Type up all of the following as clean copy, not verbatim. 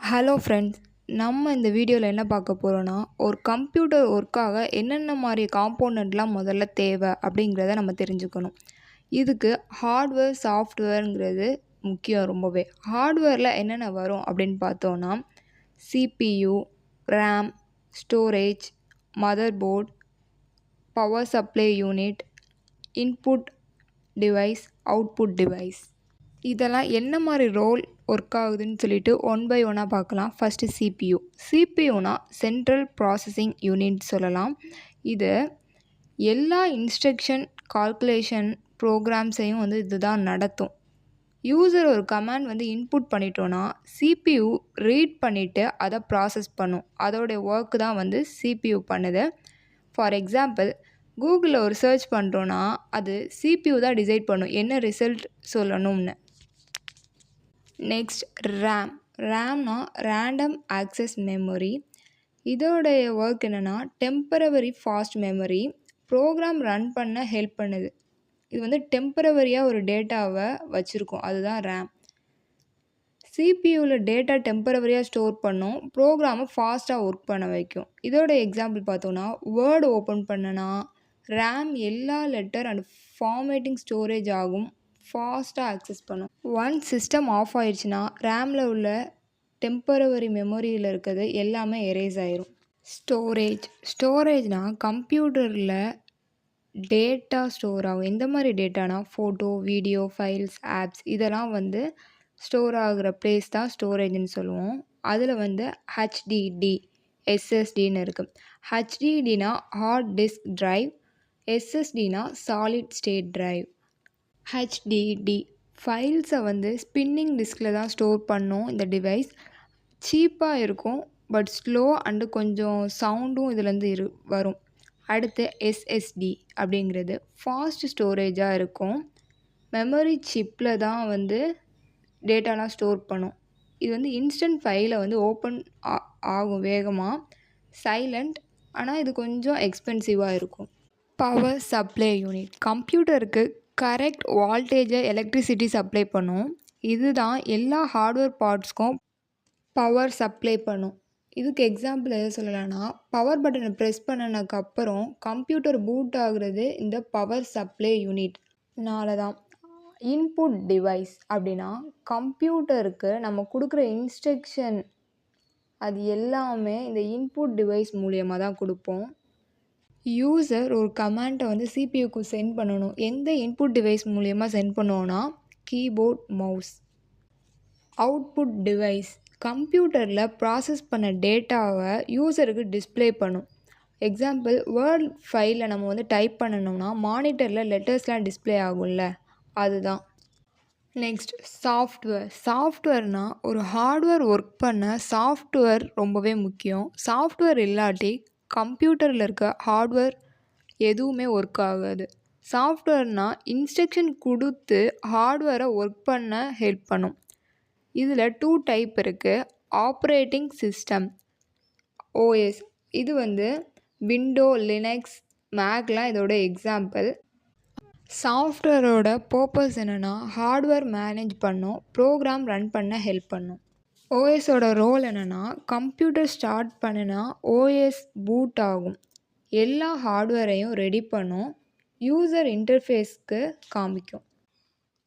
Hello friends, நம்ம இந்த வீடியோவில் என்ன பார்க்க போகிறோன்னா, ஒரு கம்ப்யூட்டர் ஒர்க்காக என்னென்ன மாதிரி காம்போனண்ட்லாம் முதல்ல தேவை அப்படிங்கிறத நம்ம தெரிஞ்சுக்கணும். இதுக்கு ஹார்ட்வேர், சாஃப்ட்வேருங்கிறது முக்கியம் ரொம்பவே. ஹார்ட்வேரில் என்னென்ன வரும் அப்படின்னு பார்த்தோன்னா, CPU, RAM, storage, motherboard, power supply unit, input device, output device. இதெல்லாம் என்ன மாதிரி ரோல் ஒர்க் ஆகுதுன்னு சொல்லிட்டு ஒன் பை ஒன்னாக பார்க்கலாம். First CPU. சிபியுனா சென்ட்ரல் ப்ராசஸிங் யூனிட் சொல்லலாம். இது எல்லா இன்ஸ்ட்ரக்ஷன், கால்குலேஷன், ப்ரோக்ராம்ஸையும் இதுதான் நடத்தும். யூசர் ஒரு கமாண்ட் இன்புட் பண்ணிட்டோன்னா சிபியு ரீட் பண்ணிவிட்டு அதை ப்ராசஸ் பண்ணும். அதோடைய ஒர்க் தான் சிபியு பண்ணுது. ஃபார் எக்ஸாம்பிள், கூகுளில் ஒரு சர்ச் பண்ணுறோன்னா அது சிபியு தான் டிசைட் பண்ணும் என்ன ரிசல்ட் சொல்லணும்னு. Next RAM. ரேம்னா ரேண்டம் ஆக்சஸ் மெமரி. இதோடைய ஒர்க் என்னென்னா temporary fast memory. Program run பண்ண ஹெல்ப் பண்ணுது. இது டெம்பரவரியாக ஒரு டேட்டாவை வச்சுருக்கோம், அதுதான் ரேம். சிபியூவில் டேட்டா டெம்பரவரியாக ஸ்டோர் பண்ணும், ப்ரோக்ராமை ஃபாஸ்ட்டாக ஒர்க் பண்ண வைக்கும். இதோட எக்ஸாம்பிள் பார்த்தோன்னா, வேர்டு ஓப்பன் பண்ணனா ரேம் எல்லா லெட்டர் அண்ட் ஃபார்மேட்டிங் ஸ்டோரேஜ் ஆகும், ஃபாஸ்ட்டாக ஆக்சஸ் பண்ணும். ஒன்ஸ் சிஸ்டம் ஆஃப் ஆயிடுச்சுன்னா ரேமில் உள்ள டெம்பரவரி மெமரியில் இருக்கிறது எல்லாமே எரேஸ் ஆயிரும். ஸ்டோரேஜ்னால் கம்ப்யூட்டரில் டேட்டா ஸ்டோர் ஆகும். எந்த மாதிரி டேட்டானா ஃபோட்டோ, வீடியோ, ஃபைல்ஸ், ஆப்ஸ் இதெல்லாம் ஸ்டோர் ஆகிற பிளேஸ் தான் ஸ்டோரேஜ்னு சொல்லுவோம். அதில் ஹெச்டிடி, எஸ்எஸ்டின்னு இருக்குது. ஹெச்டிடினா ஹார்ட் டிஸ்க் ட்ரைவ், எஸ்எஸ்டினா சாலிட் ஸ்டேட் ட்ரைவ். ஹெச்டிடி ஃபைல்ஸை ஸ்பின்னிங் டிஸ்கில் தான் ஸ்டோர் பண்ணும். இந்த டிவைஸ் சீப்பாக இருக்கும், பட் ஸ்லோ அண்டு கொஞ்சம் சவுண்டும் இதுலேருந்து வரும். அடுத்து எஸ்எஸ்டி அப்படிங்கிறது ஃபாஸ்ட் ஸ்டோரேஜாக இருக்கும். மெமரி சிப்பில் தான் டேட்டாலாம் ஸ்டோர் பண்ணும். இது இன்ஸ்டன்ட் ஃபைலை ஓப்பன் ஆகும் வேகமாக, சைலண்ட், ஆனால் இது கொஞ்சம் எக்ஸ்பென்சிவாக இருக்கும். பவர் சப்ளை யூனிட் கம்ப்யூட்டருக்கு கரெக்ட் வோல்டேஜை எலக்ட்ரிசிட்டி சப்ளை பண்ணும். இதுதான் எல்லா ஹார்ட்வேர் பார்ட்ஸ்க்கும் பவர் சப்ளை பண்ணும். இதுக்கு எக்ஸாம்பிள் எதை சொல்லலாம்னா, பவர் பட்டனை ப்ரெஸ் பண்ணினதுக்கப்புறம் கம்ப்யூட்டர் பூட் ஆகுறது இந்த பவர் சப்ளை யூனிட்னால தான். இன்புட் டிவைஸ் அப்படின்னா கம்ப்யூட்டருக்கு நம்ம கொடுக்குற இன்ஸ்ட்ரக்ஷன் அது எல்லாமே இந்த இன்புட் டிவைஸ் மூலியமாக தான் கொடுப்போம். யூசர் ஒரு கமாண்டை சிபியூக்கு சென்ட் பண்ணணும். எந்த இன்புட் டிவைஸ் மூலியமாக சென்ட் பண்ணுவோன்னா கீபோர்ட், மவுஸ். அவுட்புட் டிவைஸ் கம்ப்யூட்டரில் ப்ராசஸ் பண்ண டேட்டாவை யூசருக்கு டிஸ்பிளே பண்ணும். எக்ஸாம்பிள், வேர்ட் ஃபைலில் நம்ம டைப் பண்ணணும்னா மானிட்டரில் லெட்டர்ஸ்லாம் டிஸ்பிளே ஆகும்ல, அதுதான். நெக்ஸ்ட் சாஃப்ட்வேர்னால் ஒரு ஹார்ட்வேர் ஒர்க் பண்ண சாஃப்ட்வேர் ரொம்பவே முக்கியம். சாஃப்ட்வேர் இல்லாட்டி கம்ப்யூட்டரில் இருக்க ஹார்ட்வேர் எதுவுமே ஒர்க் ஆகாது. சாஃப்ட்வேர்னால் இன்ஸ்ட்ரக்ஷன் கொடுத்து ஹார்ட்வேரை ஒர்க் பண்ண ஹெல்ப் பண்ணும். இதில் 2 டைப் இருக்குது. Operating system, OS. இது விண்டோ, லினக்ஸ், மேக்லாம் இதோட எக்ஸாம்பிள். சாஃப்ட்வேரோட பர்பஸ் என்னென்னா ஹார்ட்வேர் மேனேஜ் பண்ணும், ப்ரோக்ராம் ரன் பண்ண ஹெல்ப் பண்ணும். ஓஎஸோட ரோல் என்னென்னா கம்ப்யூட்டர் ஸ்டார்ட் பண்ணினா ஓஎஸ் பூட் ஆகும், எல்லா ஹார்ட்வேரையும் ரெடி பண்ணும், யூசர் இன்டர்ஃபேஸ்க்கு காமிக்கும்.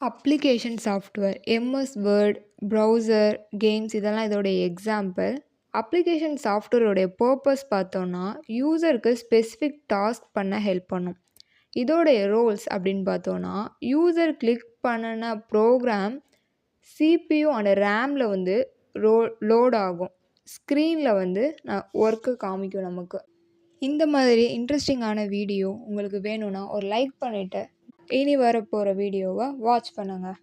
Application software, MS word, browser, games இதெல்லாம் இதோடைய எக்ஸாம்பிள். அப்ளிகேஷன் சாஃப்ட்வேரோடைய பர்பஸ் பார்த்தோன்னா யூசருக்கு ஸ்பெசிஃபிக் டாஸ்க் பண்ண ஹெல்ப் பண்ணும். இதோடைய ரோல்ஸ் அப்படின்னு பார்த்தோன்னா யூசர் கிளிக் பண்ணின ப்ரோக்ராம் சிபியு அண்ட் ரேமில் லோட் ஆகும், ஸ்க்ரீனில் ஒர்க்கு காமிக்கும் நமக்கு. இந்த மாதிரி இன்ட்ரெஸ்டிங்கான வீடியோ உங்களுக்கு வேணும்னா ஒரு லைக் பண்ணிவிட்டு இனி வரப்போகிற வீடியோவை வாட்ச் பண்ணுங்கள்.